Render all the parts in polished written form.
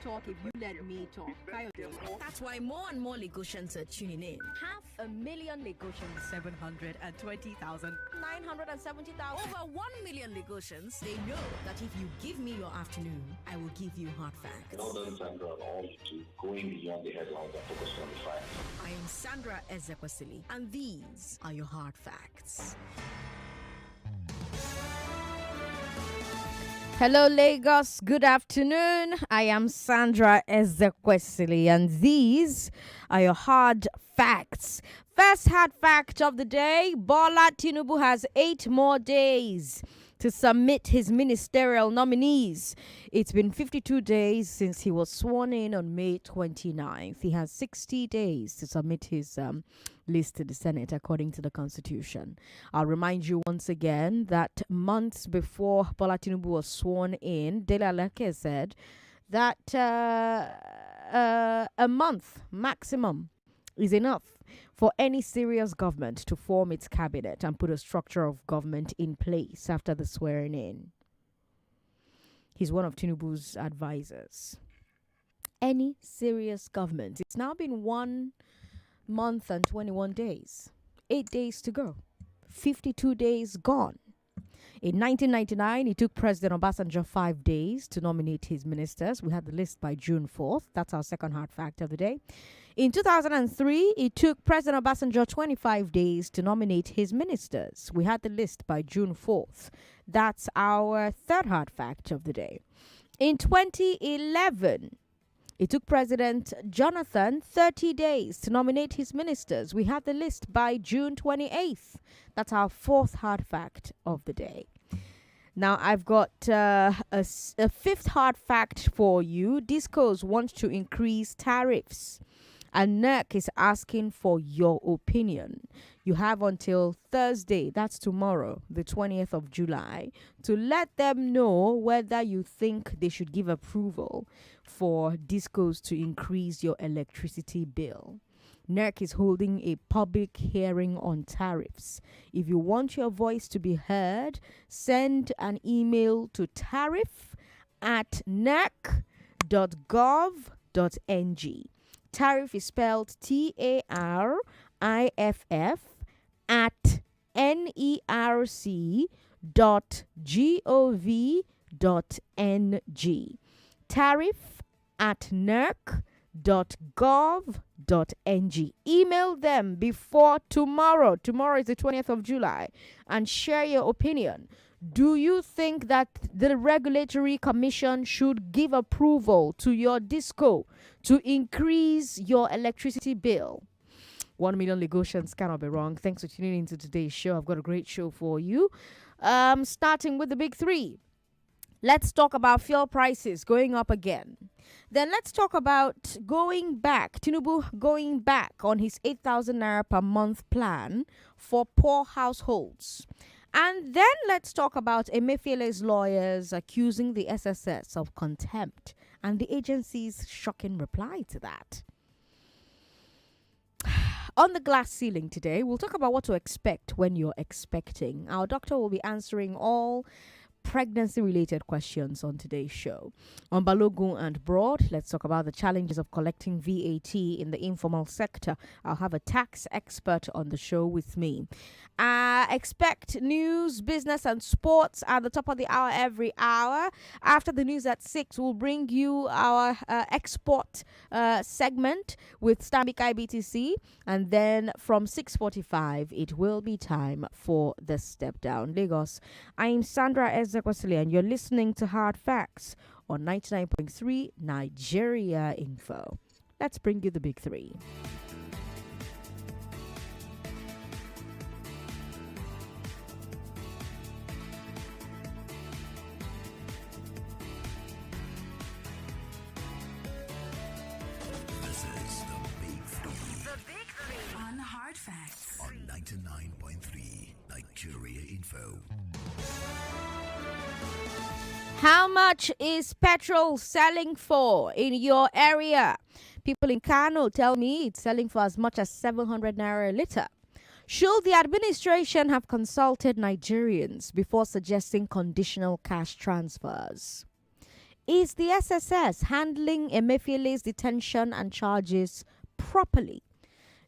talk if you let me talk. That's why more and more Lagosians are tuning in. 500,000 Lagosians. 720,000. 970,000. Over 1 million Lagosians, they know that if you give me your afternoon, I will give you hard facts. Well done, Sandra, on all you do, going beyond the headlines and focusing on the facts. I am Sandra Ezekwesili, and these are your hard facts. Hello, Lagos. Good afternoon. I am Sandra Ezekwesili, and these are your hard facts. First hard fact of the day: Bola Tinubu has 8 more days to submit his ministerial nominees. It's been 52 days since he was sworn in on May 29th. He has 60 days to submit his list to the Senate according to the Constitution. I'll remind you once again that months before Bola Tinubu was sworn in, Dele Alake said that a month maximum is enough for any serious government to form its cabinet and put a structure of government in place after the swearing in. He's one of Tinubu's advisors. Any serious government. It's now been 1 month and 21 days. 8 days to go. 52 days gone. In 1999, it took President Obasanjo 5 days to nominate his ministers. We had the list by June 4th. That's our second hard fact of the day. In 2003, it took President Obasanjo 25 days to nominate his ministers. We had the list by June 4th. That's our third hard fact of the day. In 2011, it took President Jonathan 30 days to nominate his ministers. We had the list by June 28th. That's our fourth hard fact of the day. Now, I've got a fifth hard fact for you. Discos want to increase tariffs, and NERC is asking for your opinion. You have until Thursday, that's tomorrow, the 20th of July, to let them know whether you think they should give approval for discos to increase your electricity bill. NERC is holding a public hearing on tariffs. If you want your voice to be heard, send an email to tariff@nerc.gov.ng. Tariff is spelled TARIFF at nerc.gov.ng. tariff@nerc.gov.ng. Email them before tomorrow. Tomorrow is the 20th of July, and share your opinion. Do you think that the Regulatory Commission should give approval to your disco to increase your electricity bill? 1 million Lagosians cannot be wrong. Thanks for tuning into today's show. I've got a great show for you. Starting with the big three. Let's talk about fuel prices going up again. Then let's talk about going back, Tinubu going back on his 8,000 naira per month plan for poor households. And then let's talk about Emefiele's lawyers accusing the SSS of contempt and the agency's shocking reply to that. On the glass ceiling today, we'll talk about what to expect when you're expecting. Our doctor will be answering all pregnancy-related questions on today's show. On Balogun and Broad, let's talk about the challenges of collecting VAT in the informal sector. I'll have a tax expert on the show with me. Expect news, business, and sports at the top of the hour every hour. After the news at 6, we'll bring you our export segment with Stanbic IBTC. And then from 6:45, it will be time for the step down. Lagos, I'm Sandra Ezekwesili, and you're listening to Hard Facts on 99.3 Nigeria Info. Let's bring you the big three. This is the Big Three. The big three on Hard Facts On 99.3 Nigeria Info. How much is petrol selling for in your area? People in Kano tell me it's selling for as much as 700 naira a litre. Should the administration have consulted Nigerians before suggesting conditional cash transfers? Is the SSS handling Emefiele's detention and charges properly?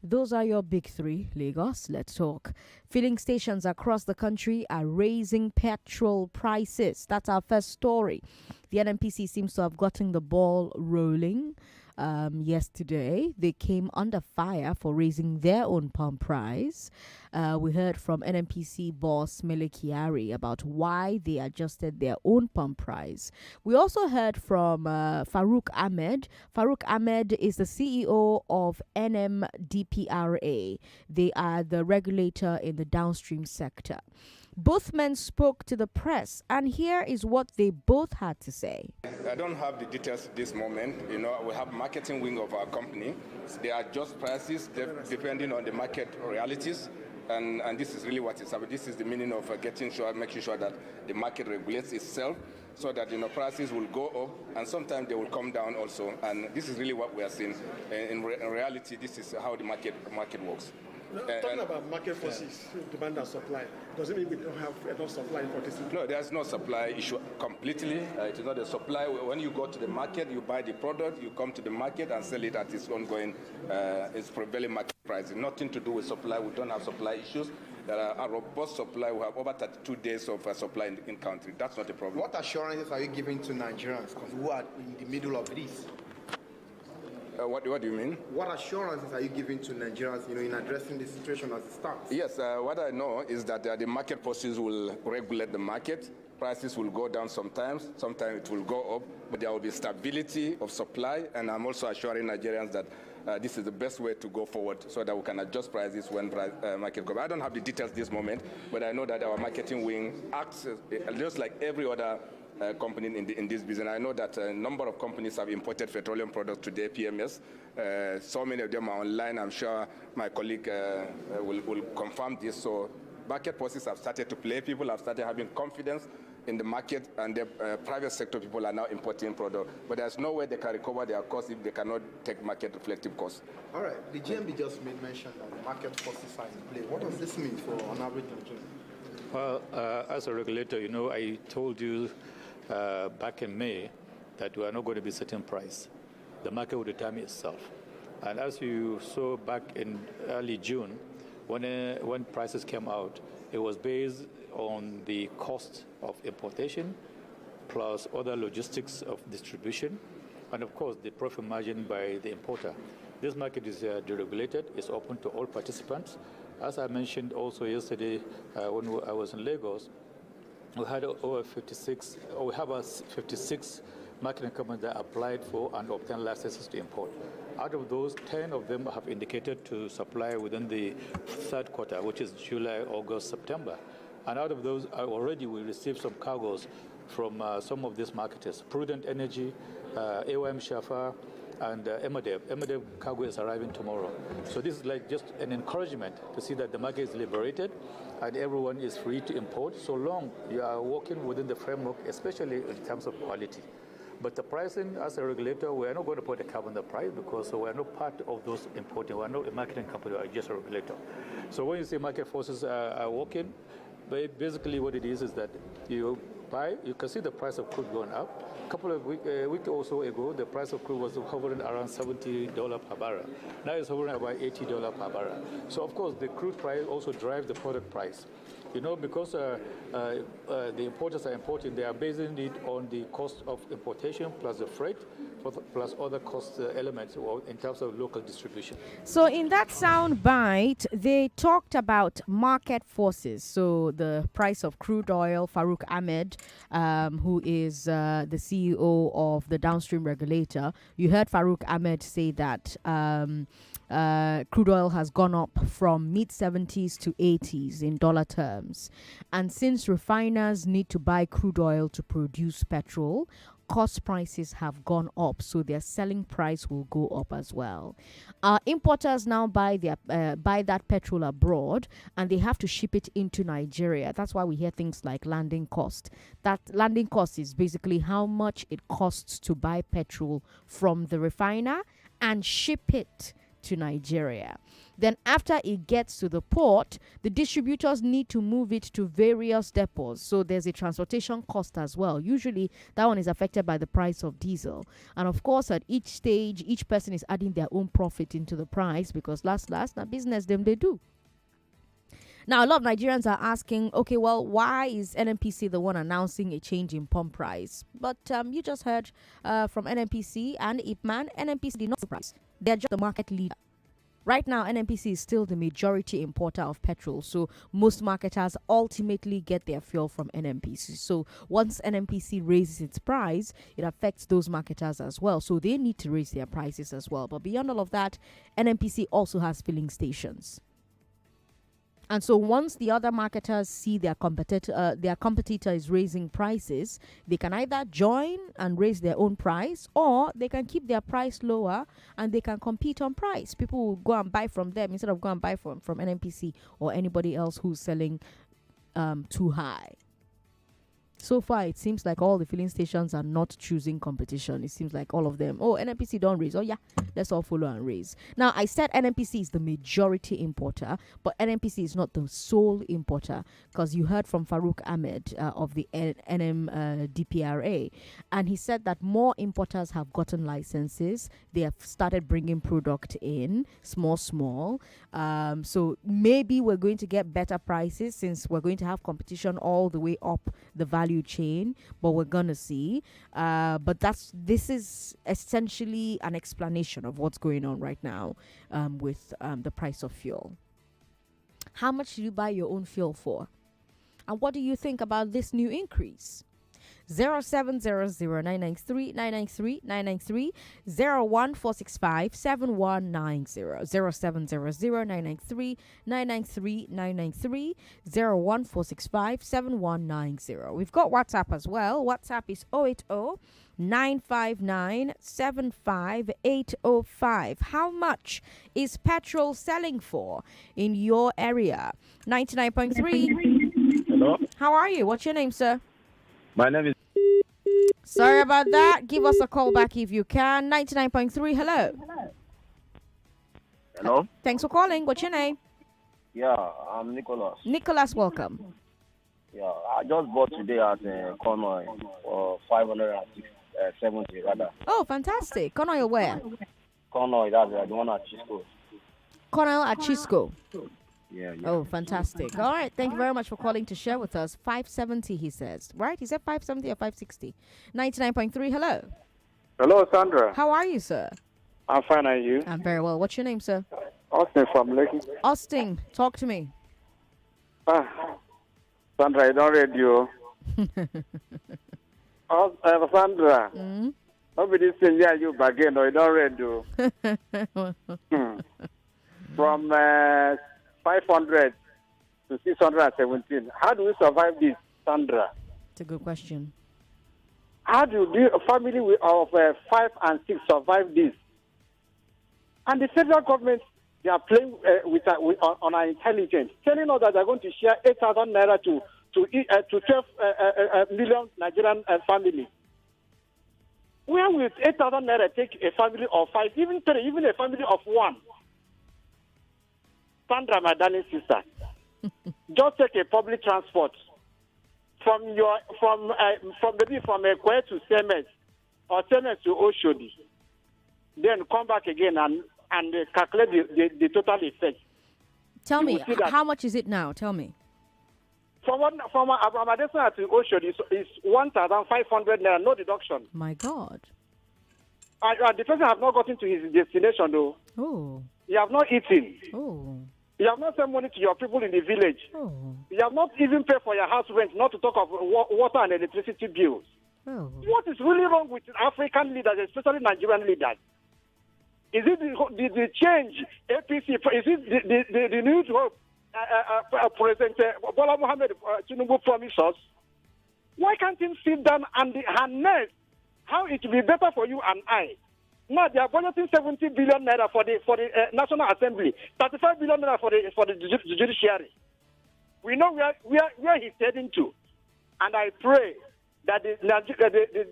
Those are your big three, Lagos. Let's talk. Filling stations across the country are raising petrol prices. That's our first story. The NNPC seems to have gotten the ball rolling. Yesterday, they came under fire for raising their own pump price. We heard from NNPC boss Mele Kyari about why they adjusted their own pump price. We also heard from Farouk Ahmed. Farouk Ahmed is the CEO of NMDPRA. They are the regulator in the downstream sector. Both men spoke to the press, and here is what they both had to say. I don't have the details at this moment. We have marketing wing of our company. They adjust prices depending on the market realities. And this is really what it's about. This is the meaning of making sure that the market regulates itself so that prices will go up and sometimes they will come down also. And this is really what we are seeing. In reality, this is how the market works. Talking about market forces, demand and supply, does it mean we don't have enough supply for this? No, there's no supply issue completely. It is not a supply. When you go to the market, you buy the product, you come to the market and sell it at its ongoing, its prevailing market price. Nothing to do with supply. We don't have supply issues. There are a robust supply. We have over 32 days of supply in country. That's not a problem. What assurances are you giving to Nigerians who are in the middle of this? What do you mean? What assurances are you giving to Nigerians, in addressing the situation as it starts? Yes, what I know is that the market forces will regulate the market. Prices will go down sometimes it will go up, but there will be stability of supply, and I'm also assuring Nigerians that this is the best way to go forward so that we can adjust prices when market goes. I don't have the details this moment, but I know that our marketing wing acts just like every other company in this business. I know that a number of companies have imported petroleum products to their PMS. So many of them are online. I'm sure my colleague will confirm this. So market forces have started to play. People have started having confidence in the market, and the private sector people are now importing products. But there's no way they can recover their costs if they cannot take market reflective costs. All right. The GMB just made mention that the market forces are in play. What does this mean for an average Nigerian? Well, as a regulator, I told you back in May that we are not going to be setting price. The market will determine itself. And as you saw back in early June, when prices came out, it was based on the cost of importation plus other logistics of distribution, and of course the profit margin by the importer. This market is deregulated. It's open to all participants. As I mentioned also yesterday when I was in Lagos, we had over 56, or we have 56 marketing companies that applied for and obtained licenses to import. Out of those, 10 of them have indicated to supply within the third quarter, which is July, August, September. And out of those, already we received some cargoes from some of these marketers. Prudent Energy, AOM Shafa, and Emefiele. Emefiele cargo is arriving tomorrow. So this is like just an encouragement to see that the market is liberated and everyone is free to import so long you are working within the framework, especially in terms of quality. But the pricing, as a regulator, we are not going to put a cap on the price because we are not part of those importing. We are not a marketing company, we are just a regulator. So when you say market forces are working, basically what it is that you can see the price of crude going up. A couple of weeks or so ago, the price of crude was hovering around $70 per barrel. Now it's hovering about $80 per barrel. So of course, the crude price also drives the product price. Because the importers are importing, they are basing it on the cost of importation plus the freight, plus other cost elements in terms of local distribution. So in that sound bite, they talked about market forces. So the price of crude oil, Farouk Ahmed, who is the CEO of the downstream regulator, you heard Farouk Ahmed say that crude oil has gone up from mid-70s to 80s in dollar terms. And since refiners need to buy crude oil to produce petrol, cost prices have gone up, so their selling price will go up as well. Importers now buy that petrol abroad, and they have to ship it into Nigeria. That's why we hear things like landing cost. That landing cost is basically how much it costs to buy petrol from the refiner and ship it to Nigeria. Then after it gets to the port, the distributors need to move it to various depots. So there's a transportation cost as well. Usually that one is affected by the price of diesel. And of course, at each stage, each person is adding their own profit into the price because last, now business them they do. Now, a lot of Nigerians are asking, okay, well, why is NNPC the one announcing a change in pump price? But you just heard from NNPC and IPMAN, NNPC did not price. They're just the market leader. Right now, NNPC is still the majority importer of petrol, so most marketers ultimately get their fuel from NNPC. So once NNPC raises its price, it affects those marketers as well. So they need to raise their prices as well. But beyond all of that, NNPC also has filling stations. And so once the other marketers see their competitor is raising prices, they can either join and raise their own price, or they can keep their price lower and they can compete on price. People will go and buy from them instead of go and buy from NNPC or anybody else who's selling too high. So far, it seems like all the filling stations are not choosing competition. It seems like all of them, NNPC don't raise. Oh, yeah, let's all follow and raise. Now, I said NNPC is the majority importer, but NNPC is not the sole importer, because you heard from Farouk Ahmed of the NMDPRA, and he said that more importers have gotten licenses. They have started bringing product in, small. So maybe we're going to get better prices since we're going to have competition all the way up the value chain, but we're gonna see. But this is essentially an explanation of what's going on right now with the price of fuel. How much do you buy your own fuel for? And what do you think about this new increase? 0700-993-993-993 01465-7190 0700-993-993 01465-7190. We've got WhatsApp as well. WhatsApp is 080-959-75805. How much is petrol selling for in your area? 99.3. Hello? How are you? What's your name, sir? My name is... Sorry about that. Give us a call back if you can. 99.3, hello. Hello? Thanks for calling. What's your name? Yeah, I'm Nicholas. Nicholas, welcome. Yeah, I just bought today at Connoy for 570 rather. Oh, fantastic. Corn oil where? Connoy, that's the one at Chisco. Corn oil at Chisco. Yeah. Oh, fantastic. All right. Thank you very much for calling to share with us. 570, he says. Right? He said 570 or 560. 99.3, hello. Hello, Sandra. How are you, sir? I'm fine, and you? I'm very well. What's your name, sir? Austin from Lekki. Austin, talk to me. Sandra, I don't read you. Sandra, nobody saying yeah, you back again, or I don't read you. From 500 to 617. How do we survive this, Sandra? It's a good question. How do a family of 5 and 6 survive this? And the federal government, they are playing on our intelligence, telling us that they're going to share 8,000 naira to 12 million Nigerian families. Where will 8,000 naira take a family of 5, even 3, even a family of 1? Sandra, my darling sister, just take a public transport from Ekwe to Semes or Semes to Oshodi, then come back again and calculate the total effect. Tell me, how much is it now? Tell me. From Amadesa to Oshodi is 1,500 naira, no deduction. My God. The person have not gotten to his destination though. Oh. You have not eaten. Oh. You have not sent money to your people in the village. Oh. You have not even paid for your house rent, not to talk of water and electricity bills. Oh. What is really wrong with African leaders, especially Nigerian leaders? Is it the change APC? Is it the new hope President Bola Mohammed Tinubu promised us? Why can't he sit down and harness how it will be better for you and I? Now they are budgeting 70 billion naira for the National Assembly, 35 billion naira for the judiciary. We know where he's heading to, and I pray that the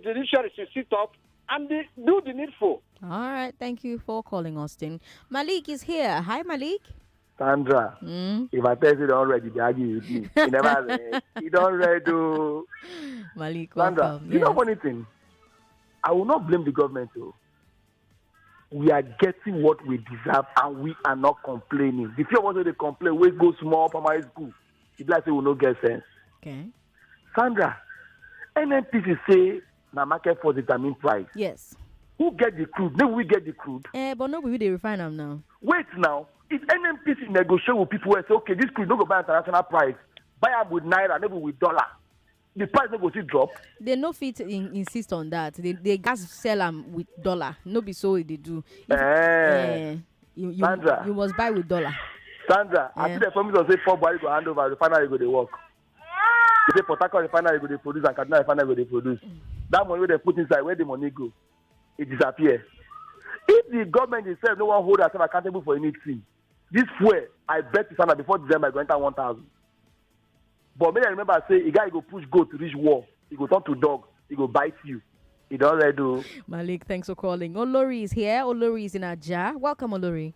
judiciary should sit up and do the needful. All right. Thank you for calling, Austin. Malik is here. Hi, Malik. Sandra, if I tell you don't ready, they argue with me. You never read. You don't read. Malik, Sandra, welcome. you know one thing? I will not blame the government. Though. We are getting what we deserve and we are not complaining. The few of us they complain, we go small primary school. It's like they will not get sense. Okay. Sandra, NNPC say na market for determine price. Yes. Who get the crude? Maybe we get the crude. But no, we will refine them now. Wait now. If NNPC negotiate with people and say, okay, this crude don't go buy international price, buy them with naira, maybe with dollar, the price no go still drop. They no fit insist on that. They gas sell them with dollar. No be so they do. Sandra, you must buy with dollar. Sandra, I think the promise of say 4 buy go hand over, refinery go they work. They say Port Harcourt refinery go they produce and Kaduna refinery go they produce. That money they put inside, where the money go? It disappear. If the government itself no one hold herself accountable for anything, this fuel, I bet you Sandra before December I go enter 1,000. But maybe I remember I say a guy go push goat to reach war, he go turn to dog, he go bite you. He don't let do. Malik, thanks for calling. Olori is here. Olori is in Aja. Welcome, Olori.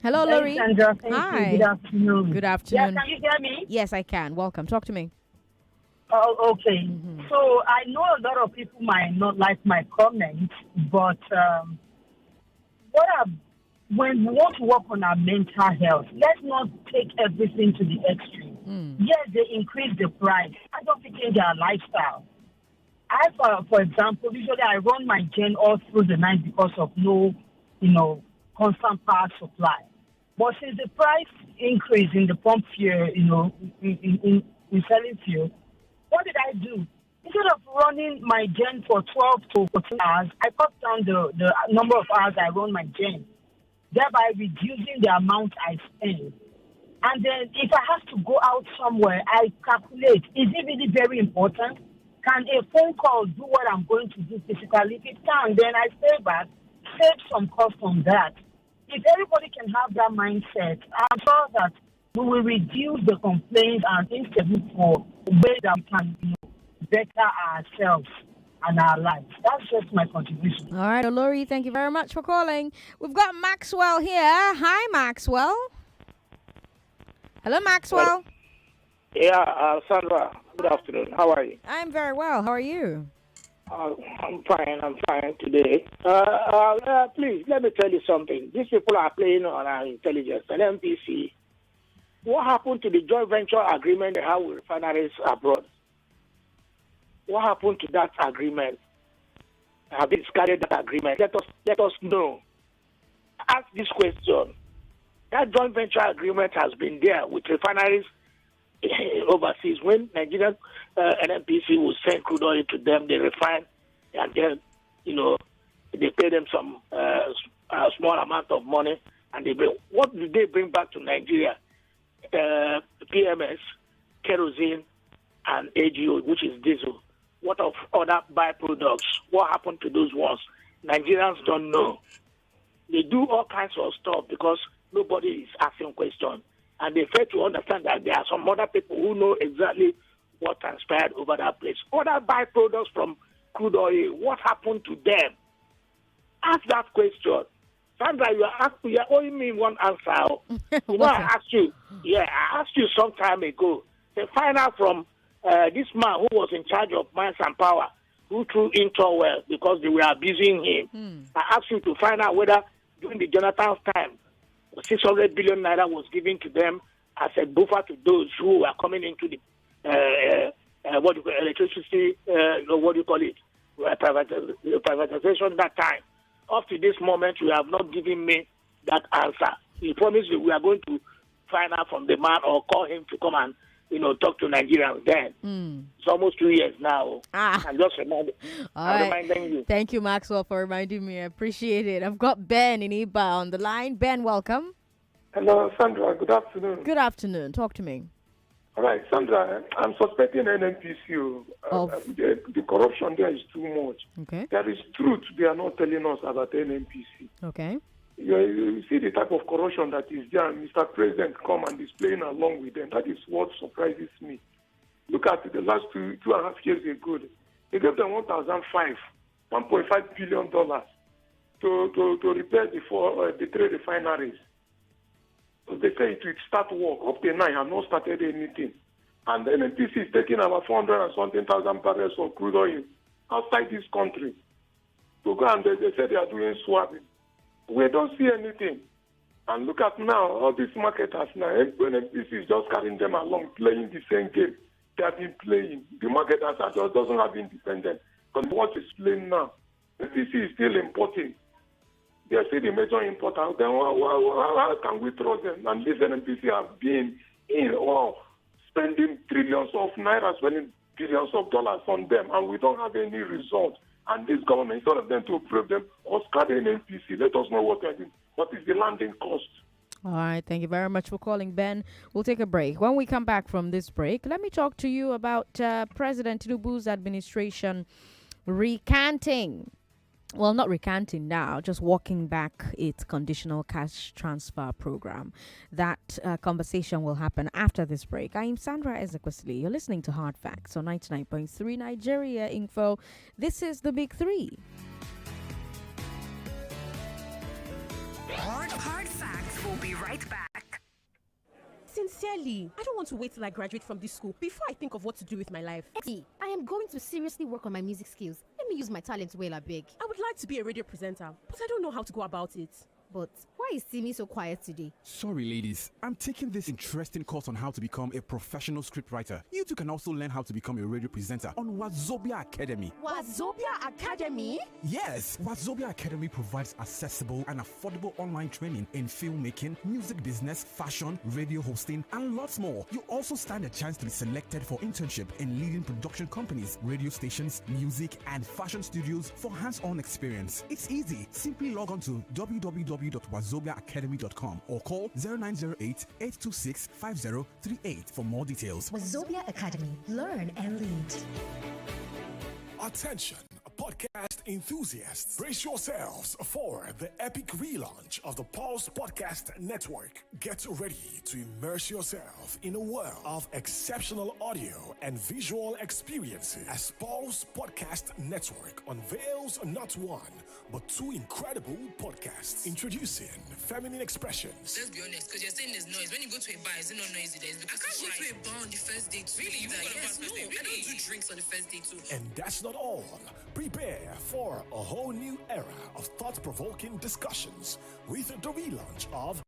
Hello, Olori. Hey, Sandra. Thank Hi. you. Good afternoon. Good afternoon. Yeah, can you hear me? Yes, I can. Welcome. Talk to me. Oh, okay. So I know a lot of people might not like my comments, but when we want to work on our mental health, let's not take everything to the extreme. Yes, they increase the price. I don't think in their lifestyle. For example, usually I run my gen all through the night because of no, constant power supply. But since the price increase in the pump fuel, in selling fuel, what did I do? Instead of running my gen for 12 to 14 hours, I cut down the number of hours I run my gen, thereby reducing the amount I spend. And then if I have to go out somewhere, I calculate, is it really very important? Can a phone call do what I'm going to do physically? If it can, then I stay back, save some cost on that. If everybody can have that mindset, I'm sure that we will reduce the complaints and instead look for ways that we can better ourselves and our lives. That's just my contribution. All right, Olori, thank you very much for calling. We've got Maxwell here. Hi, Maxwell. Hello, Maxwell. Yeah, Sandra, good afternoon. How are you? I'm very well. How are you? I'm fine today. Please, let me tell you something. These people are playing on our intelligence, an MPC. What happened to the joint venture agreement they have with refineries abroad? What happened to that agreement? Have they discarded that agreement? Let us know. Ask this question. That joint venture agreement has been there with refineries overseas. When Nigerian NNPC will send crude oil to them, they refine, and then, they pay them some small amount of money, and they bring. What do they bring back to Nigeria? PMS, kerosene, and AGO, which is diesel. What of other byproducts? What happened to those ones? Nigerians don't know. They do all kinds of stuff because nobody is asking questions. And they fail to understand that there are some other people who know exactly what transpired over that place. Other byproducts from crude oil, what happened to them? Ask that question. Sandra, you are owing me one answer. I asked you. Yeah, I asked you some time ago. The find out from this man who was in charge of mines and power, who threw into well because they were abusing him. I asked you to find out whether during the Jonathan's time, 600 billion naira was given to them as a buffer to those who were coming into the electricity, privatization that time. Up to this moment, you have not given me that answer. You promised we are going to find out from the man or call him to come and talk to Nigerians then. It's almost 2 years now. I'm just reminding you. Thank you, Maxwell, for reminding me. I appreciate it. I've got Ben in Iba on the line. Ben, welcome. Hello, Sandra. Good afternoon. Good afternoon. Talk to me. All right, Sandra, I'm suspecting NNPC. The corruption there is too much. Okay. There is truth they are not telling us about NNPC. Okay. You see the type of corruption that is there, and Mr. President come and is playing along with them. That is what surprises me. Look at the last 2.5 years ago. They gave them 1,005 $1.5 billion to repair the three refineries. So they say it will start work. Up to now, I have not started anything. And the NNPC is taking about 400 and something thousand barrels of crude oil outside this country to go, and they say they are doing swabbing. We don't see anything. And look at now, all these marketers now, NNPC is just carrying them along, playing the same game they have been playing. The marketers are just doesn't have independence. Because what is playing now, NNPC is still importing. They are still the major importer. Then how can we trust them? And this NNPC have been in spending trillions of naira, spending billions of dollars on them, and we don't have any result. And this government, instead of them to approve them, Oscar the NNPC, let us know what they're doing. What is the landing cost? All right, thank you very much for calling, Ben. We'll take a break. When we come back from this break, let me talk to you about President Tinubu's administration recanting. Well, not recanting now, just walking back its conditional cash transfer program. That conversation will happen after this break. I am Sandra Ezekwesili. You're listening to Hard Facts on 99.3 Nigeria Info. This is the Big Three. Hard Facts will be right back. Sincerely, I don't want to wait till I graduate from this school before I think of what to do with my life. I am going to seriously work on my music skills. Let me use my talent well, I beg. I would like to be a radio presenter, but I don't know how to go about it. But why is Timmy so quiet today? Sorry, ladies. I'm taking this interesting course on how to become a professional scriptwriter. You too can also learn how to become a radio presenter on Wazobia Academy. Wazobia Academy? Yes, Wazobia Academy provides accessible and affordable online training in filmmaking, music business, fashion, radio hosting, and lots more. You also stand a chance to be selected for internship in leading production companies, radio stations, music, and fashion studios for hands-on experience. It's easy. Simply log on to www.wazobiaacademy.com or call 0908-826-5038 for more details. Wazobia Academy. Learn and lead. Attention, podcast enthusiasts. Brace yourselves for the epic relaunch of the Pulse Podcast Network. Get ready to immerse yourself in a world of exceptional audio and visual experiences as Pulse Podcast Network unveils not one, but two incredible podcasts. Introducing Feminine Expressions. Let's be honest, because you're saying there's noise. When you go to a bar, is it not noisy? I can't go to a bar on the first date. Really? You yes, no, I don't do drinks on the first date too. And that's not all. Prepare for a whole new era of thought-provoking discussions with the relaunch of...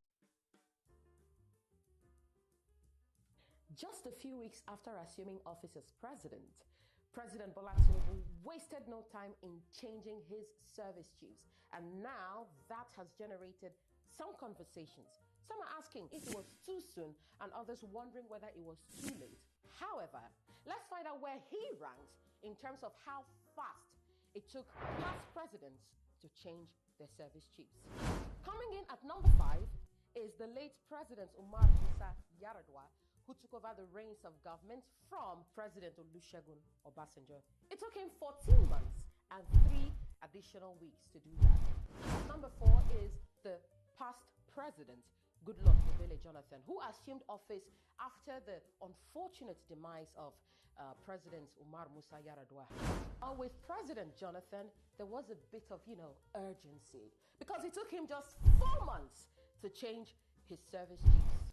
Just a few weeks after assuming office as president, President Bola Tinubu wasted no time in changing his service chiefs. And now that has generated some conversations. Some are asking if it was too soon and others wondering whether it was too late. However, let's find out where he ranks in terms of how fast it took past presidents to change their service chiefs. Coming in at number 5 is the late President Umar Musa Yar'Adua, who took over the reins of government from President Olusegun Obasanjo. It took him 14 months and 3 additional weeks to do that. Number 4 is the past president, Goodluck Ebele Jonathan, who assumed office after the unfortunate demise of President Umar Musa Yar'Adua. With President Jonathan, there was a bit of, urgency because it took him just 4 months to change his service chiefs.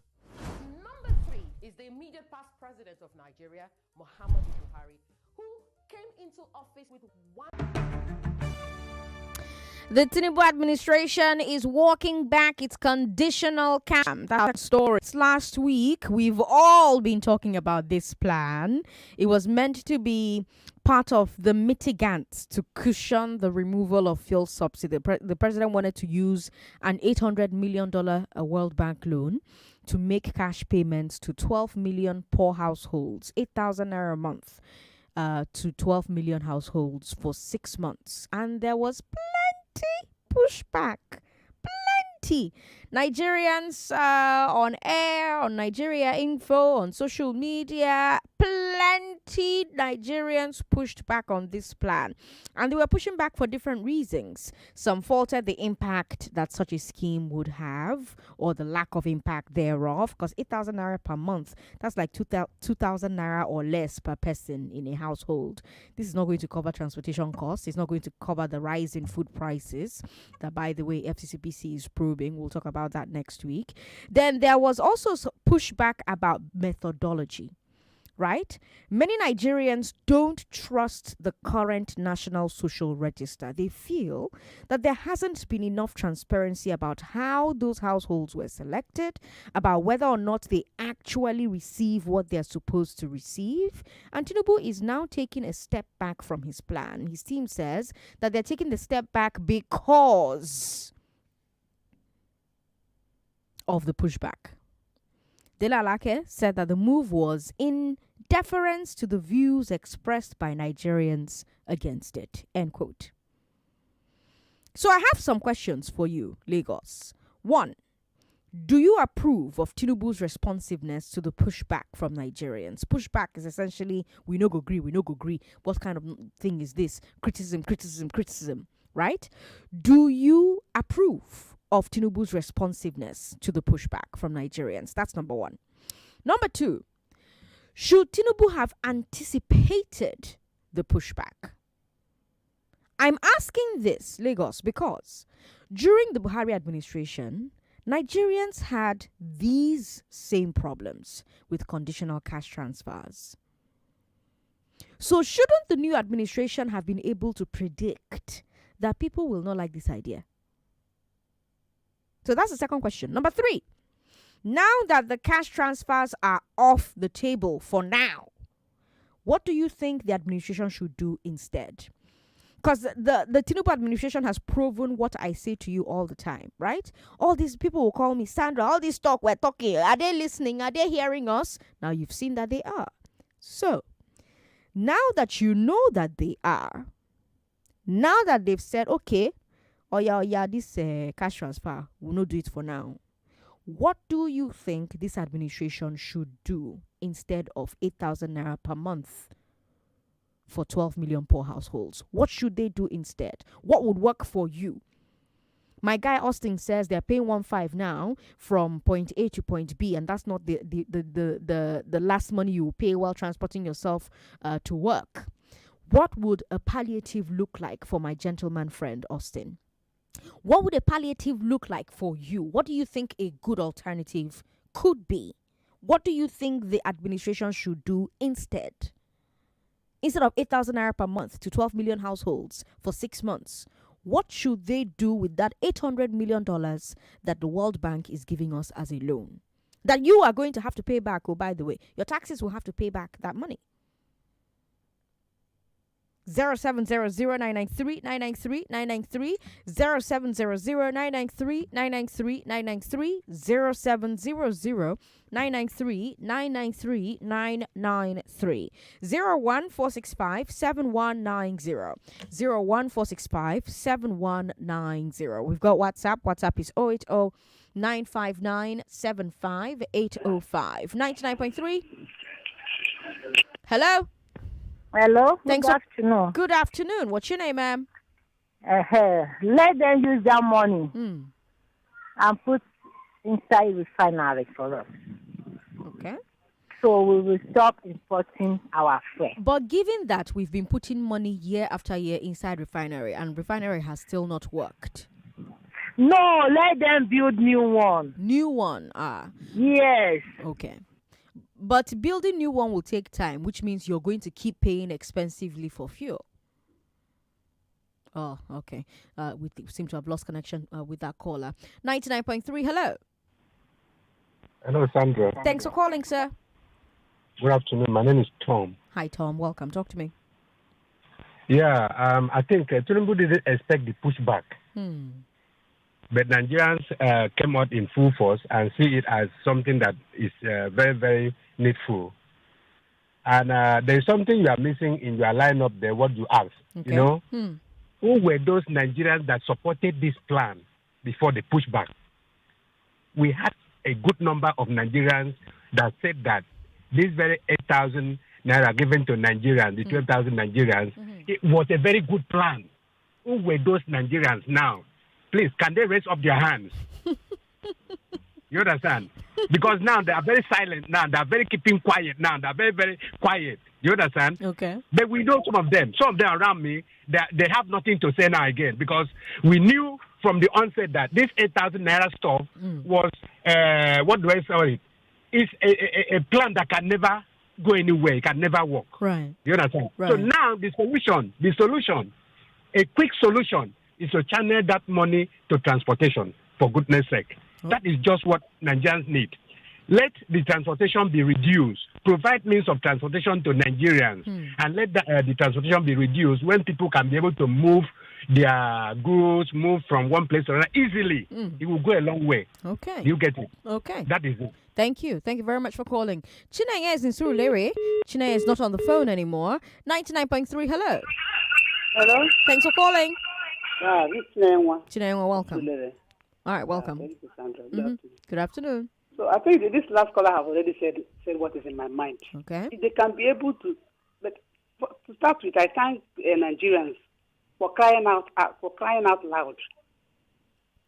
Number 3 is the immediate past president of Nigeria, Muhammadu Buhari, who came into office with one... The Tinubu administration is walking back its conditional cash. That story. Last week, we've all been talking about this plan. It was meant to be part of the mitigants to cushion the removal of fuel subsidy. The president wanted to use an $800 million World Bank loan to make cash payments to 12 million poor households, 8,000 naira a month, to 12 million households for 6 months. And there was plenty pushback. Plenty. Nigerians on air, on Nigeria Info, on social media, plenty Nigerians pushed back on this plan. And they were pushing back for different reasons. Some faulted the impact that such a scheme would have, or the lack of impact thereof, because 8,000 naira per month, that's like 2,000 naira or less per person in a household. This is not going to cover transportation costs. It's not going to cover the rise in food prices that, by the way, FCCPC is probing. We'll talk about that next week. Then there was also pushback about methodology. Right? Many Nigerians don't trust the current National Social Register. They feel that there hasn't been enough transparency about how those households were selected, about whether or not they actually receive what they're supposed to receive. And Tinubu is now taking a step back from his plan. His team says that they're taking the step back because of the pushback. Dela Alake said that the move was in deference to the views expressed by Nigerians against it. End quote. So I have some questions for you, Lagos. 1. Do you approve of Tinubu's responsiveness to the pushback from Nigerians? Pushback is essentially, we no go agree. What kind of thing is this? Criticism, right? Do you approve of Tinubu's responsiveness to the pushback from Nigerians? That's number 1. Number 2, should Tinubu have anticipated the pushback? I'm asking this, Lagos, because during the Buhari administration, Nigerians had these same problems with conditional cash transfers. So shouldn't the new administration have been able to predict that people will not like this idea? So that's the second question. Number 3, now that the cash transfers are off the table for now, what do you think the administration should do instead? Because the Tinubu administration has proven what I say to you all the time, right? All these people will call me, Sandra, all this talk we're talking, are they listening? Are they hearing us? Now you've seen that they are. So, now that you know that they are, now that they've said, okay, this cash transfer, we'll not do it for now. What do you think this administration should do instead of 8,000 naira per month for 12 million poor households? What should they do instead? What would work for you? My guy Austin says they're paying 1.5 now from point A to point B, and that's not the last money you will pay while transporting yourself to work. What would a palliative look like for my gentleman friend Austin? What would a palliative look like for you? What do you think a good alternative could be? What do you think the administration should do instead? Instead of 8,000 naira per month to 12 million households for 6 months, what should they do with that $800 million that the World Bank is giving us as a loan? That you are going to have to pay back, oh, by the way. Your taxes will have to pay back that money. 0700-993-993-993 0700-993-993 0700-993-993 01465-7190 01465-7190. We've got WhatsApp. WhatsApp is 080-959-75805. 99.3. Hello. Hello. Thanks. Good afternoon. Good afternoon. What's your name, ma'am? Let them use their money and put inside refinery for us. Okay. So we will stop importing our fuel. But given that we've been putting money year after year inside refinery and refinery has still not worked. No, let them build new one. New one, Yes. Okay. But building new one will take time, which means you're going to keep paying expensively for fuel. Oh, okay. We seem to have lost connection with that caller. 99.3, hello. Hello, Sandra. Thanks for calling, sir. Good afternoon. My name is Tom. Hi, Tom. Welcome. Talk to me. Yeah, I think Tinubu didn't expect the pushback. But Nigerians came out in full force and see it as something that is very, very needful. And there's something you are missing in your lineup there, what you asked. Okay. You know, who were those Nigerians that supported this plan before the pushback? we had a good number of Nigerians that said that this very 8,000 naira given to Nigerians, the 12,000 Nigerians, it was a very good plan. Who were those Nigerians now? Please, can they raise up their hands? You understand? Because now they are very silent now. They are very keeping quiet now. They are very, very quiet. You understand? Okay. But we know some of them. Some of them around me, they have nothing to say now again. Because we knew from the onset that this 8,000 naira stuff was, what do I say? It's a plan that can never go anywhere. It can never work. Right. You understand? Right. So now the solution, a quick solution is to channel that money to transportation, for goodness sake. That is just what Nigerians need. Let the transportation be reduced. Provide means of transportation to Nigerians, and let the transportation be reduced when people can be able to move their goods, move from one place to another easily. It will go a long way. Okay. You get it? Okay. That is it. Thank you. Thank you very much for calling. Chineye is in Surulere. Chineye is not on the phone anymore. 99.3, hello. Hello. Thanks for calling. This is Chineye. Chineye, welcome. All right, welcome. Thank you, Sandra. Good afternoon. So I think this last caller have already said what is in my mind. Okay. If they can be able to, but to start with, I thank Nigerians for crying out loud.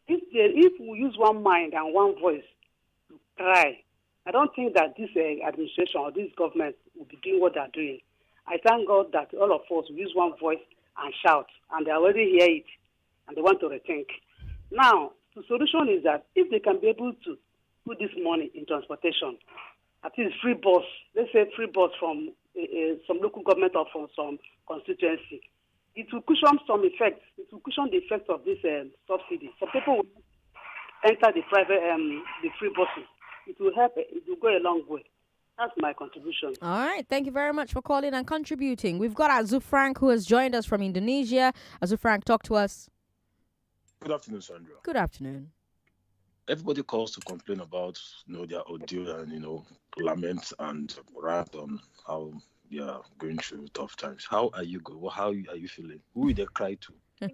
If we use one mind and one voice to cry, I don't think that this administration or this government will be doing what they are doing. I thank God that all of us will use one voice and shout, and they already hear it, and they want to rethink. Now, the solution is that if they can be able to put this money in transportation, at least free bus, let's say free bus from some local government or from some constituency, it will cushion some effects. It will cushion the effect of this subsidy. Some people will enter the private, the free buses. It will help. It will go a long way. That's my contribution. All right. Thank you very much for calling and contributing. We've got Azu Frank, who has joined us from Indonesia. Azu Frank, talk to us. Good afternoon, Sandra. Good afternoon. Everybody calls to complain about their ordeal and lament and rant on how they are going through tough times. How are you going? How are you feeling? Who will they cry to?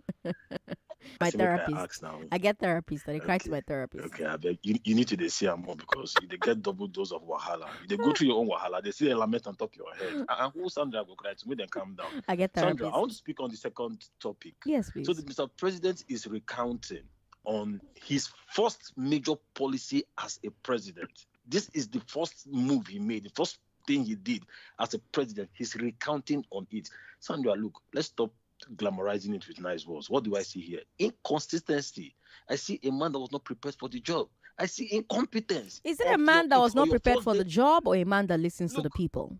My therapist. I get therapists. They cry to my therapist. Okay, I beg you need to see more because they get double dose of wahala. If they go through your own wahala, they see a lament on top of your head. And who Sandra go cry to? Make them calm down. I get therapists. Sandra, I want to speak on the second topic. Yes, please. So the Mr. President is recounting on his first major policy as a president. This is the first move he made, the first thing he did as a president. He's recounting on it. Sandra, look, let's stop glamorizing it with nice words. What do I see here? Inconsistency. I see a man that was not prepared for the job. I see incompetence. Is it a man that was not prepared for the job or a man that listens to the people?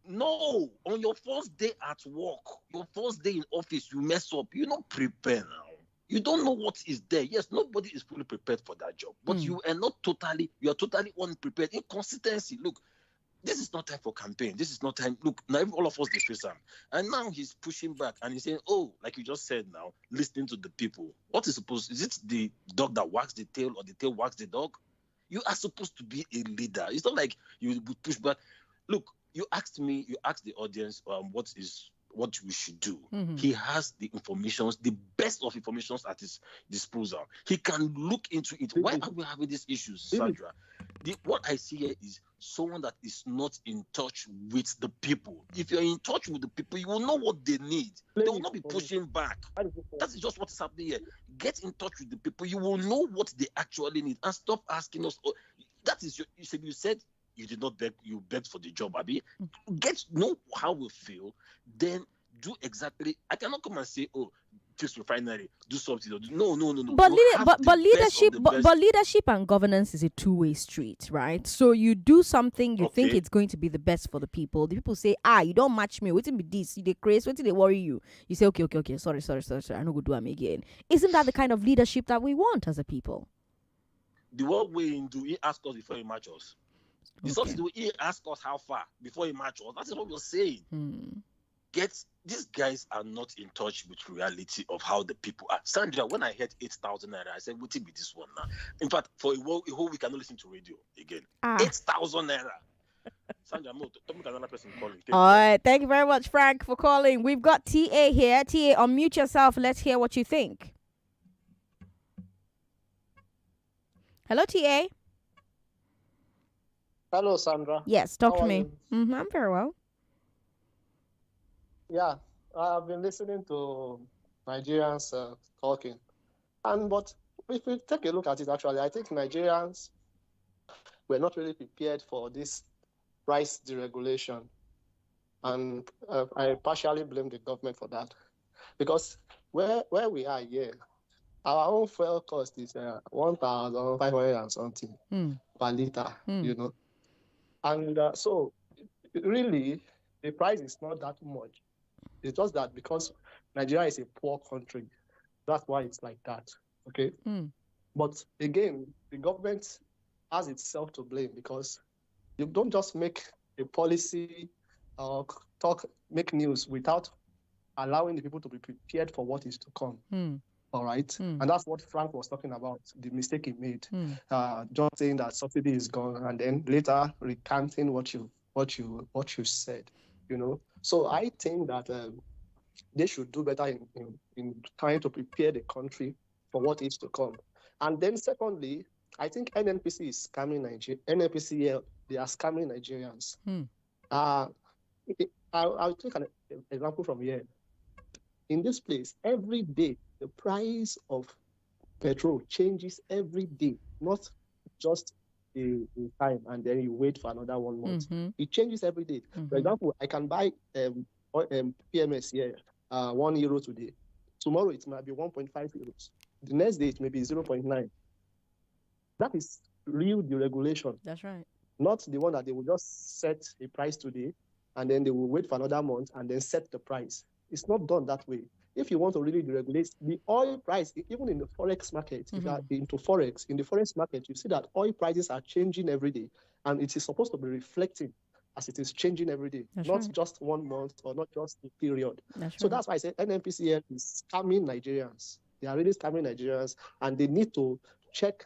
No, on your first day at work, your first day in office, you mess up. You're not prepared now. You don't know what is there. Yes, nobody is fully prepared for that job, but you are totally unprepared. Inconsistency. Look, this is not time for campaign. This is not time. Look, now all of us dismiss him. And now he's pushing back and he's saying, oh, like you just said now, listening to the people. What is it the dog that wags the tail or the tail wags the dog? You are supposed to be a leader. It's not like you would push back. Look, you asked the audience what we should do. He has the best of information at his disposal. He can look into it. Why are we having these issues, Sandra? What I see here is someone that is not in touch with the people. If you're in touch with the people, you will know what they need. They will not be pushing back. That is just what is happening here. Get in touch with the people. You will know what they actually need. And stop asking us. That is you said you did not beg, you begged for the job, Abby. Know how we feel, then do exactly. I cannot come and say, oh, fix refinery, do something. No. But leadership and governance is a two-way street, right? So you do something you think it's going to be the best for the people. The people say, you don't match me. What's be this? They crazy. What did they worry you? You say, okay. Sorry. I no go do them again. Isn't that the kind of leadership that we want as a people? The what way do he ask us before he match us? The something do he ask us how far before he match us? That's what we're saying. These guys are not in touch with reality of how the people are. Sandra, when I heard 8,000 naira, I said, what will be this one now? In fact, for a whole week, I cannot listen to radio again. 8,000 naira. Sandra, another person calling. All right. Thank you very much, Frank, for calling. We've got TA here. TA, unmute yourself. Let's hear what you think. Hello, TA. Hello, Sandra. Yes, talk How to are me. you? I'm very well. Yeah, I've been listening to Nigerians talking, but if we take a look at it, actually, I think Nigerians were not really prepared for this price deregulation, and I partially blame the government for that, because where we are here, our own fuel cost is 1,500 and something per liter, and so really the price is not that much. It's just that because Nigeria is a poor country, that's why it's like that. Okay. But again, the government has itself to blame, because you don't just make a policy or make news without allowing the people to be prepared for what is to come. All right. And that's what Frank was talking about, the mistake he made. Just saying that subsidy is gone and then later recanting what you said. So I think that they should do better in trying to prepare the country for what is to come. And then secondly, I think NNPC is scamming Nigeria. NNPC, they are scamming Nigerians. I'll take an example from here. In this place, every day, the price of petrol changes every day, not just a time and then you wait for another 1 month. It changes every day. For example, I can buy PMS here, €1 today. Tomorrow it might be 1.5 euros. The next day it may be 0.9. That is real deregulation. That's right. Not the one that they will just set a price today and then they will wait for another month and then set the price. It's not done that way. If you want to really deregulate the oil price, even in the forex market, if you are into forex, in the forex market, you see that oil prices are changing every day, and it is supposed to be reflecting as it is changing every day, not just 1 month or not just a period. That's why I say NNPCL is scamming Nigerians. They are really scamming Nigerians, and they need to check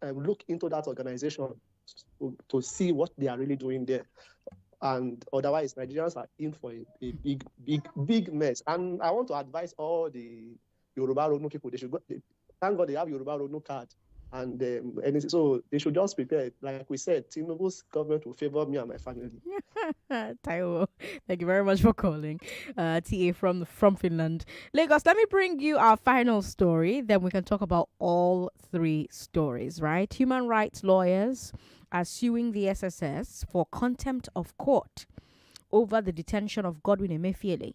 and look into that organization to see what they are really doing there. And otherwise, Nigerians are in for a big mess. And I want to advise all the Yoruba Rono people, they should go. Thank God they have Yoruba Rono card. And so they should just prepare. Like we said, Tinubu's government will favor me and my family. Taiwo, thank you very much for calling. TA from Finland. Lagos, let me bring you our final story. Then we can talk about all three stories, right? Human rights lawyers are suing the SSS for contempt of court over the detention of Godwin Emefiele.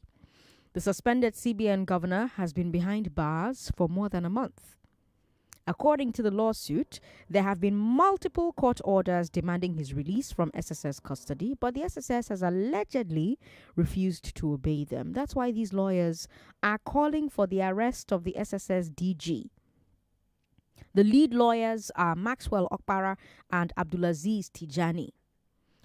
The suspended CBN governor has been behind bars for more than a month. According to the lawsuit, there have been multiple court orders demanding his release from SSS custody, but the SSS has allegedly refused to obey them. That's why these lawyers are calling for the arrest of the SSS DG. The lead lawyers are Maxwell Okpara and Abdulaziz Tijani.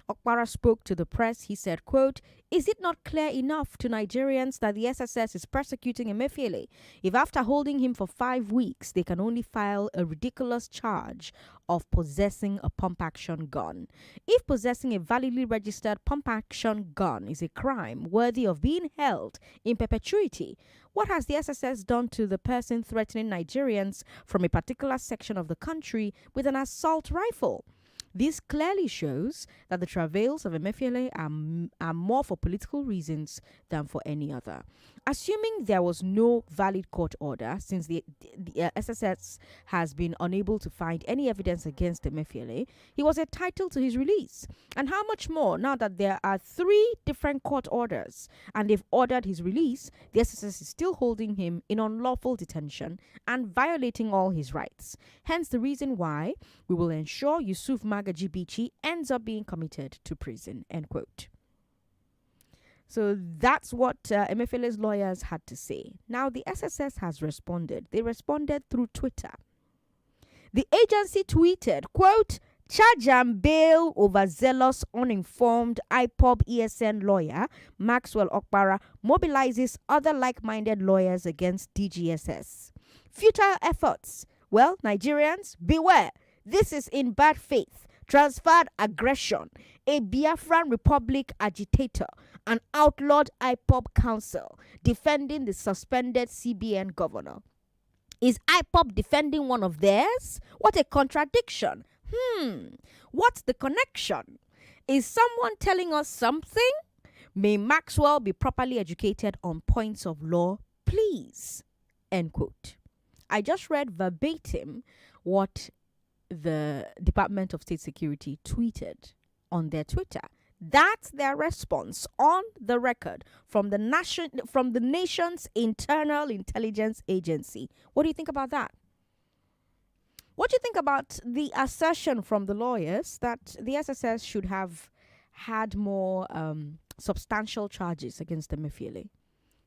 Okpara spoke to the press. He said, quote, "Is it not clear enough to Nigerians that the SSS is persecuting Emefiele if after holding him for 5 weeks, they can only file a ridiculous charge of possessing a pump-action gun? If possessing a validly registered pump-action gun is a crime worthy of being held in perpetuity, what has the SSS done to the person threatening Nigerians from a particular section of the country with an assault rifle? This clearly shows that the travails of Emefiele are more for political reasons than for any other. Assuming there was no valid court order, since the SSS has been unable to find any evidence against Emefiele, he was entitled to his release. And how much more now that there are 3 different court orders and they've ordered his release, the SSS is still holding him in unlawful detention and violating all his rights. Hence the reason why we will ensure Yusuf Magaji Bichi ends up being committed to prison." End quote. So that's what Emefiele's lawyers had to say. Now, the SSS has responded. They responded through Twitter. The agency tweeted, quote, "Charge and bail over zealous, uninformed IPOB ESN lawyer Maxwell Okpara mobilizes other like-minded lawyers against DGSS. Futile efforts. Well, Nigerians, beware. This is in bad faith. Transferred aggression, a Biafran Republic agitator, an outlawed IPOB council defending the suspended CBN governor. Is IPOP defending one of theirs? What a contradiction. What's the connection? Is someone telling us something? May Maxwell be properly educated on points of law, please. End quote. I just read verbatim what the Department of State Security tweeted on their Twitter. That's their response on the record from the nation's internal intelligence agency. What do you think about that? What do you think about the assertion from the lawyers that the SSS should have had more substantial charges against Emefiele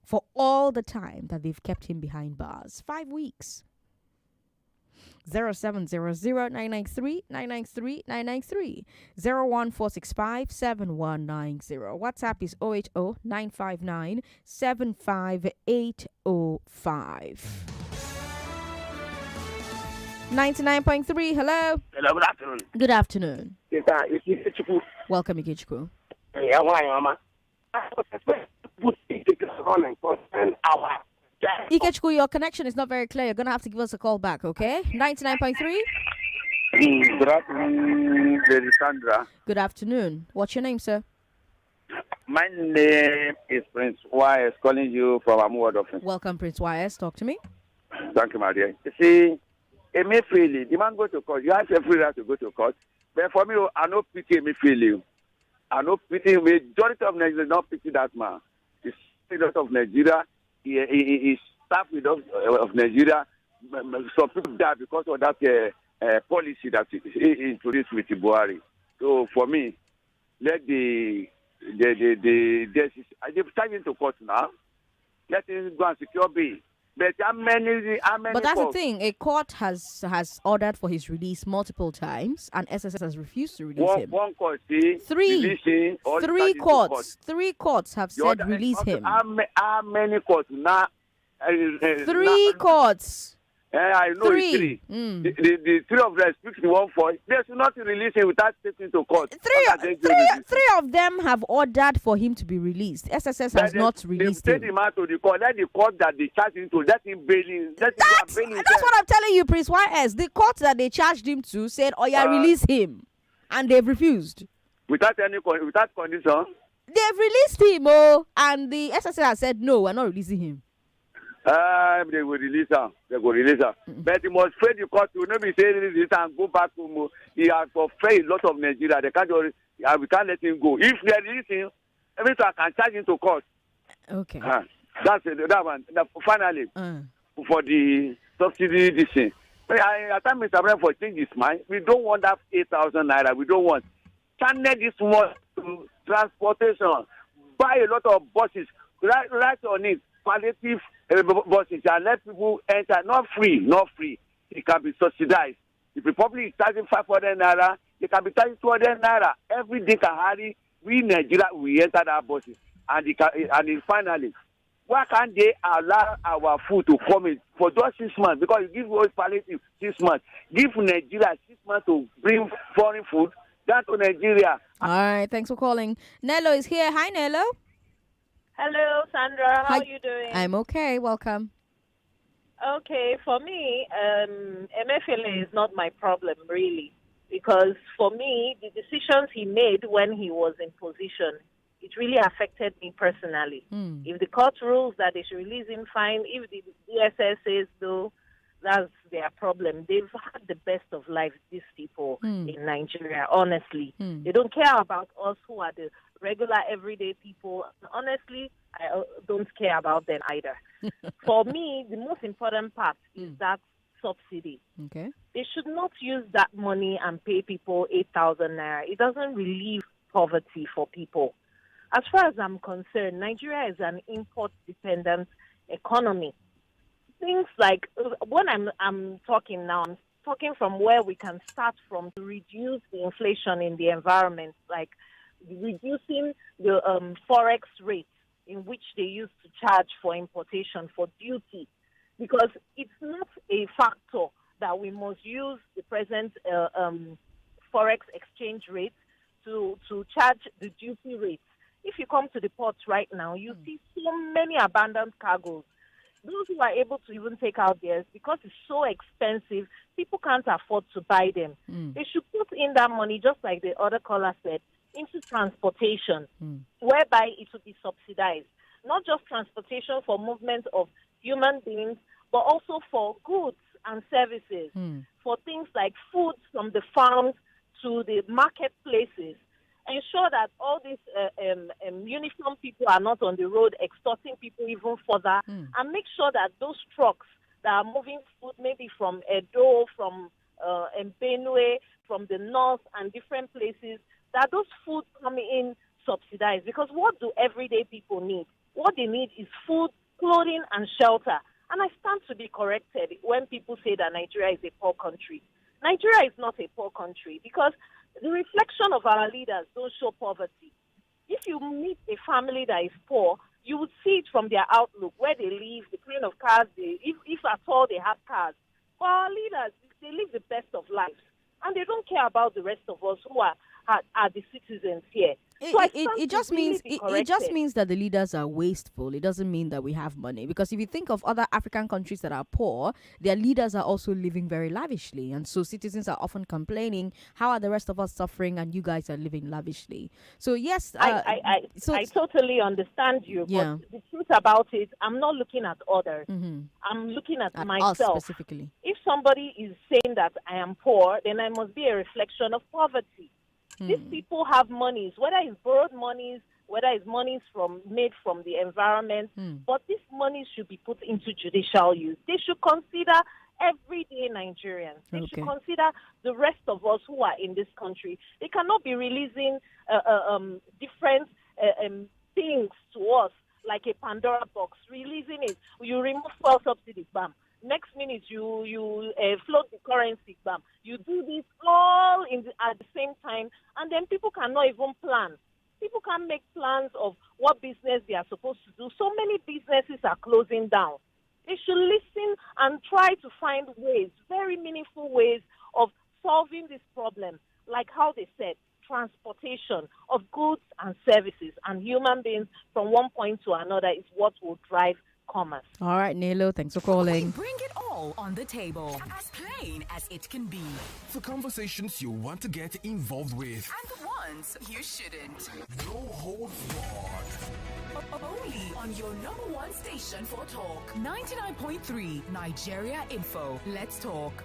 for all the time that they've kept him behind bars? 5 weeks. 0700-993-993-993 01465-7190. WhatsApp is 080-959-75805. 99.3, hello. Hello, good afternoon. Good afternoon. It's Welcome, Ikechukwu. Yeah, why, Mama? Ikechukwu, your connection is not very clear. You're going to have to give us a call back, okay? 99.3? Good afternoon, Lady Sandra. Good afternoon. What's your name, sir? My name is Prince Y. Calling you from Amuad office. Welcome, Prince YS. Talk to me. Thank you, my dear. You see, Emefiele, the man go to court. You have every right to go to court. But for me, I don't pity Emefiele. I don't pity. Majority of Nigeria don't pity that man. The state of Nigeria, he is staff with of Nigeria. Some people die because of that policy that he introduced with Buhari. So for me, let they're charging to court now. Let him go and secure bail. But how many But that's courts? the thing. A court has ordered for his release multiple times, and SSS has refused to release him. One court, see, Three courts have said release him. How many courts now? Three courts. I know Three. it's three. The three of them speak to one voice. They should not release him without taking to court. Three of them have ordered for him to be released. SSS has not released him. Take him out to the court. Let the court that they charged him to let him bail him. That's what I'm telling you, Prince YS. The court that they charged him to said, "Oh yeah, release him," and they've refused. Without condition. They've released him, and the SSS has said, "No, we're not releasing him." They will release her. But he must pay the court to not be saying this and go back to he has to pay a lot of Nigeria. They can't we can't let him go. If they release him, every time I can charge him to court. Okay. That's that one. Finally, for the subsidy this thing. I tell Mr. Brown for change his mind. We don't want that 8,000 naira. We don't want. Channel this money to transportation. Buy a lot of buses. Write on it. Palliative buses and let people enter. Not free. It can be subsidized. If the public is charging 500 naira, they can be charging 200 naira. Every day can hardly we Nigeria we enter that buses. And finally, why can't they allow our food to come in for just 6 months? Because you give us palliative 6 months. Give Nigeria 6 months to bring foreign food down to Nigeria. All right, thanks for calling. Nello is here. Hi, Nello. Hello, Sandra. How Hi. are you doing? I'm okay. Welcome. Okay, for me, Emefiele is not my problem, really. Because for me, the decisions he made when he was in position, it really affected me personally. If the court rules that they should release him, fine. If the DSS says no, that's their problem. They've had the best of life, these people in Nigeria, honestly. They don't care about us who are the regular, everyday people. Honestly, I don't care about them either. For me, the most important part is that subsidy. Okay. They should not use that money and pay people 8,000 naira. It doesn't relieve poverty for people. As far as I'm concerned, Nigeria is an import-dependent economy. Things like, when I'm talking now, I'm talking from where we can start from to reduce the inflation in the environment, like reducing the forex rates in which they used to charge for importation, for duty, because it's not a factor that we must use the present forex exchange rate to charge the duty rates. If you come to the ports right now, you see so many abandoned cargoes. those who are able to even take out theirs, because it's so expensive, people can't afford to buy them. They should put in that money, just like the other caller said, into transportation, whereby it would be subsidized. Not just transportation for movement of human beings, but also for goods and services, for things like food from the farms to the marketplaces. Ensure that all these uniform people are not on the road extorting people even further, and make sure that those trucks that are moving food maybe from Edo, from Benue, from the north and different places, that those food come in subsidized. Because what do everyday people need? What they need is food, clothing, and shelter. And I stand to be corrected when people say that Nigeria is a poor country. Nigeria is not a poor country, because the reflection of our leaders don't show poverty. If you meet a family that is poor, you would see it from their outlook, where they live, the kind of cars if at all they have cars. For our leaders, they live the best of lives, and they don't care about the rest of us who are the citizens here. It just means that the leaders are wasteful. It doesn't mean that we have money, because if you think of other African countries that are poor, their leaders are also living very lavishly, and so citizens are often complaining, how are the rest of us suffering and you guys are living lavishly? So yes, I totally understand you, yeah. But the truth about it, I'm not looking at others. I'm looking at myself. Us specifically. If somebody is saying that I am poor, then I must be a reflection of poverty. These people have monies, whether it's borrowed monies, whether it's monies made from the environment, but these monies should be put into judicial use. They should consider everyday Nigerians. They should consider the rest of us who are in this country. They cannot be releasing different things to us, like a Pandora box, releasing it. You remove fuel subsidy, bam. Next minute, you float the currency, bam. You do this all at the same time, and then people cannot even plan. People can't make plans of what business they are supposed to do. So many businesses are closing down. They should listen and try to find ways, very meaningful ways of solving this problem, like how they said, transportation of goods and services and human beings from one point to another is what will drive commerce. All right, Nelo, thanks for calling. We bring it all on the table, as plain as it can be. The conversations you want to get involved with. And the ones you shouldn't. No holds barred. Only on your number one station for talk. 99.3 Nigeria Info. Let's talk.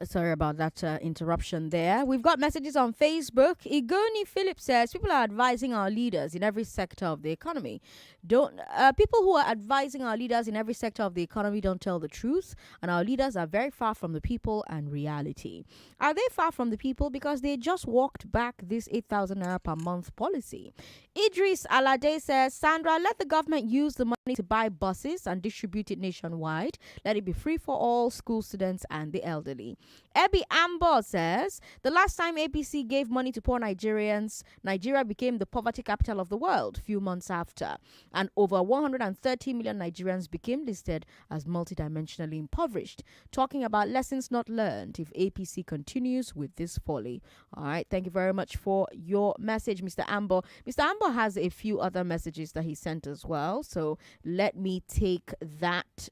Sorry about that interruption there. We've got messages on Facebook. Igoni Philip says people are advising our leaders in every sector of the economy. People who are advising our leaders in every sector of the economy don't tell the truth, and our leaders are very far from the people and reality. Are they far from the people because they just walked back this 8,000 naira per month policy? Idris Alade says, Sandra, let the government use the money to buy buses and distribute it nationwide. Let it be free for all school students and the elderly. Ebi Amber says, the last time APC gave money to poor Nigerians, Nigeria became the poverty capital of the world few months after, and over 130 million Nigerians became listed as multidimensionally impoverished. Talking about lessons not learned if APC continues with this folly. All right, thank you very much for your message, Mr. Amber. Mr. Amber has a few other messages that he sent as well, so let me take that.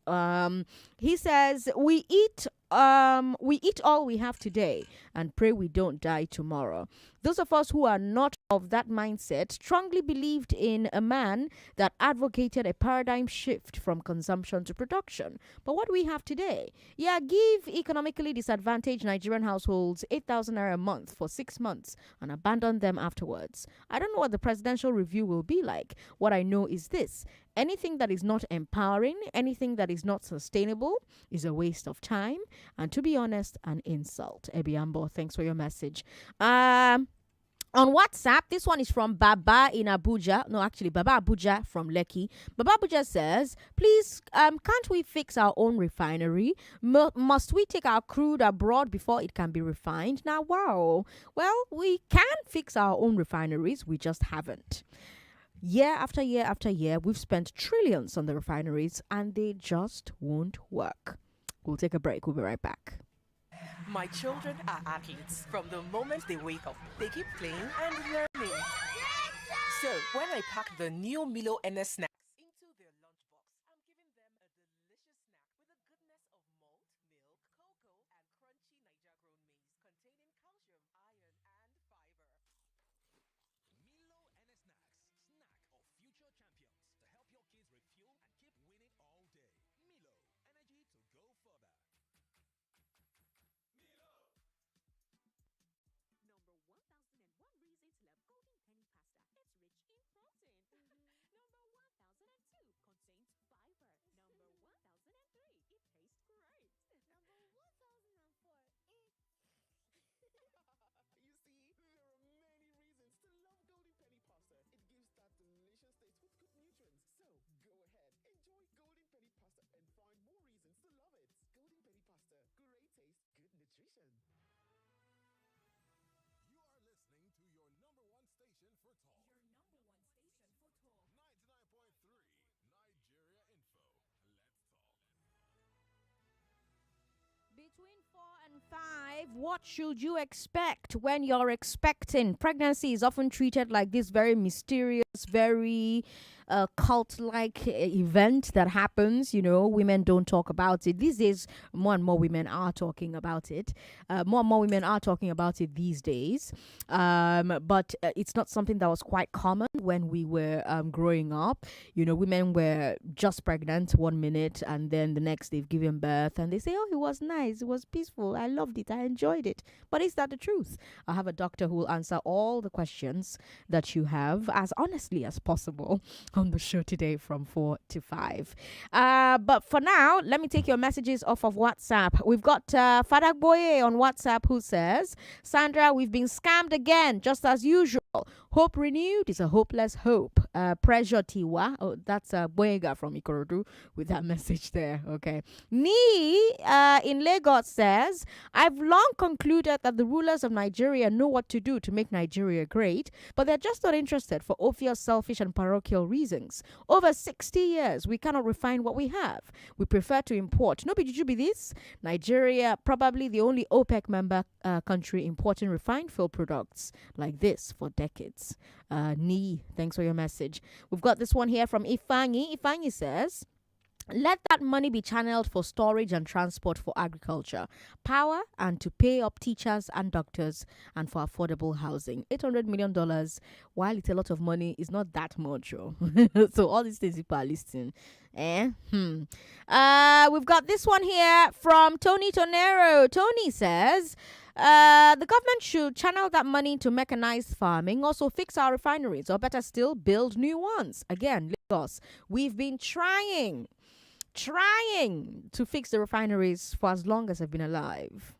He says, we eat all we have today and pray we don't die tomorrow. Those of us who are not of that mindset strongly believed in a man that advocated a paradigm shift from consumption to production. But what do we have today? Give economically disadvantaged Nigerian households 8,000 naira a month for 6 months and abandon them afterwards. I don't know what the presidential review will be like. What I know is this: anything that is not empowering, anything that is not sustainable is a waste of time, and to be honest, an insult. Ebiambo, thanks for your message. On WhatsApp, this one is from Baba in Abuja. No, actually, Baba Abuja from Lekki. Baba Abuja says, please, can't we fix our own refinery? Must we take our crude abroad before it can be refined? Now, wow. Well, we can fix our own refineries. We just haven't. Year after year after year, we've spent trillions on the refineries and they just won't work. We'll take a break. We'll be right back. My children are athletes. From the moment they wake up, they keep playing and learning. So when I pack the new Milo NS snacks into their lunchbox, I'm giving them What should you expect when you're expecting? Pregnancy is often treated like this very mysterious, very cult-like event that happens. You know, women don't talk about it. These days, more and more women are talking about it. More and more women are talking about it these days. But it's not something that was quite common when we were growing up. You know, women were just pregnant 1 minute and then the next they've given birth and they say, oh, it was nice. It was peaceful. I loved it. I enjoyed it. But is that the truth? I have a doctor who will answer all the questions that you have as honestly as possible on the show today from 4 to 5. But for now, let me take your messages off of WhatsApp. We've got Father Boye on WhatsApp who says, Sandra, we've been scammed again, just as usual. Hope renewed is a hopeless hope. Pressure Tiwa. Oh, that's Boyega from Ikorodu with that message there. Okay. Ni in Lagos says, I've long concluded that the rulers of Nigeria know what to do to make Nigeria great, but they're just not interested for obvious, selfish and parochial reasons. Over 60 years, we cannot refine what we have. We prefer to import. No, but did you be this? Nigeria, probably the only OPEC member country importing refined fuel products like this for decades. Ni, thanks for your message. We've got this one here from Ifanyi. Ifanyi says, let that money be channeled for storage and transport for agriculture, power, and to pay up teachers and doctors, and for affordable housing. $800 million, while it's a lot of money, is not that much. So all these things people are listening. We've got this one here from Tony Tonero. Tony says, the government should channel that money to mechanized farming, also fix our refineries, or better still, build new ones. Again, Lagos, we've been trying to fix the refineries for as long as I've been alive.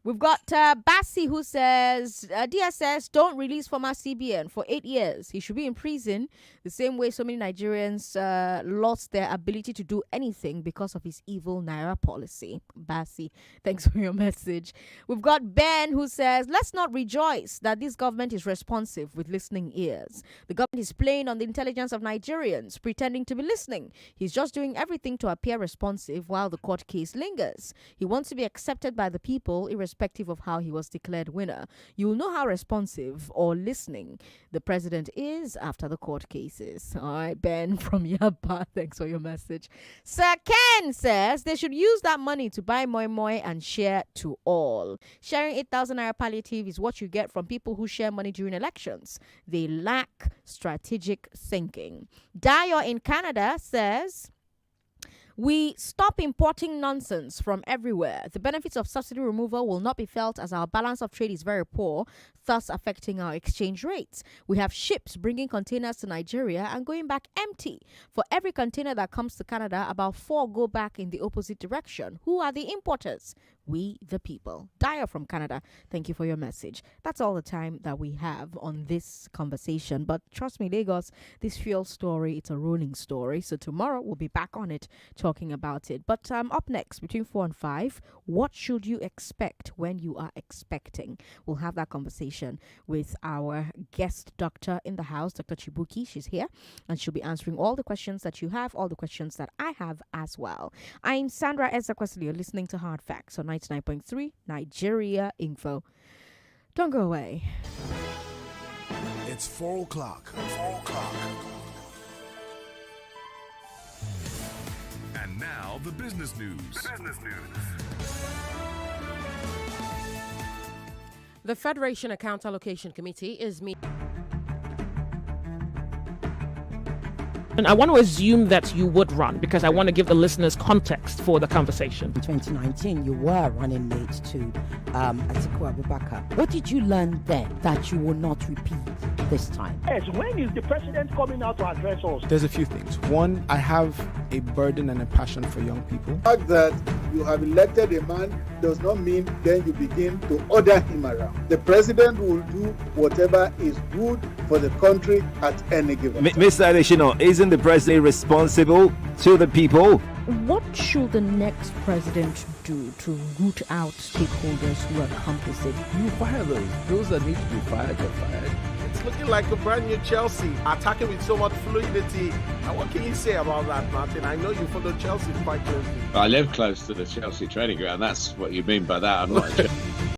We've got Bassi who says, DSS don't release former CBN for 8 years. He should be in prison the same way so many Nigerians lost their ability to do anything because of his evil Naira policy. Bassi, thanks for your message. We've got Ben who says, let's not rejoice that this government is responsive with listening ears. The government is playing on the intelligence of Nigerians, pretending to be listening. He's just doing everything to appear responsive while the court case lingers. He wants to be accepted by the people, irrespective of how he was declared winner. You will know how responsive or listening the president is after the court cases. All right, Ben from Yaba, thanks for your message. Sir Ken says they should use that money to buy moi moi and share to all. Sharing 8,000 naira palliative is what you get from people who share money during elections. They lack strategic thinking. Dio in Canada says, we stop importing nonsense from everywhere. The benefits of subsidy removal will not be felt as our balance of trade is very poor, thus affecting our exchange rates. We have ships bringing containers to Nigeria and going back empty. For every container that comes to Canada, about 4 go back in the opposite direction. Who are the importers? We, the people. Daya from Canada, thank you for your message. That's all the time that we have on this conversation. But trust me, Lagos, this fuel story, it's a rolling story. So tomorrow we'll be back on it talking about it. But up next, between 4 and 5, what should you expect when you are expecting? We'll have that conversation with our guest doctor in the house, Dr. Chibuki. She's here and she'll be answering all the questions that you have, all the questions that I have as well. I'm Sandra Ezekwesili. You're listening to Hard Facts on 99.3 Nigeria Info. Don't go away. It's 4 o'clock. 4 o'clock. And now the business news. The Federation Account Allocation Committee is meeting. And I want to assume that you would run because I want to give the listeners context for the conversation. In 2019, you were running mate to Atiku Abubakar. What did you learn then that you will not repeat this time? Yes, when is the president coming out to address us? There's a few things. One, I have a burden and a passion for young people. The fact that you have elected a man does not mean then you begin to order him around. The president will do whatever is good for the country at any given time. Mr. Adeshino, isn't the president responsible to the people? What should the next president do to root out stakeholders who are complicit? You fire those. Those that need to be fired are fired. It's looking like a brand new Chelsea, attacking with so much fluidity. And what can you say about that, Martin? I know you follow Chelsea quite closely. I live close to the Chelsea training ground. That's what you mean by that. I'm not a Chelsea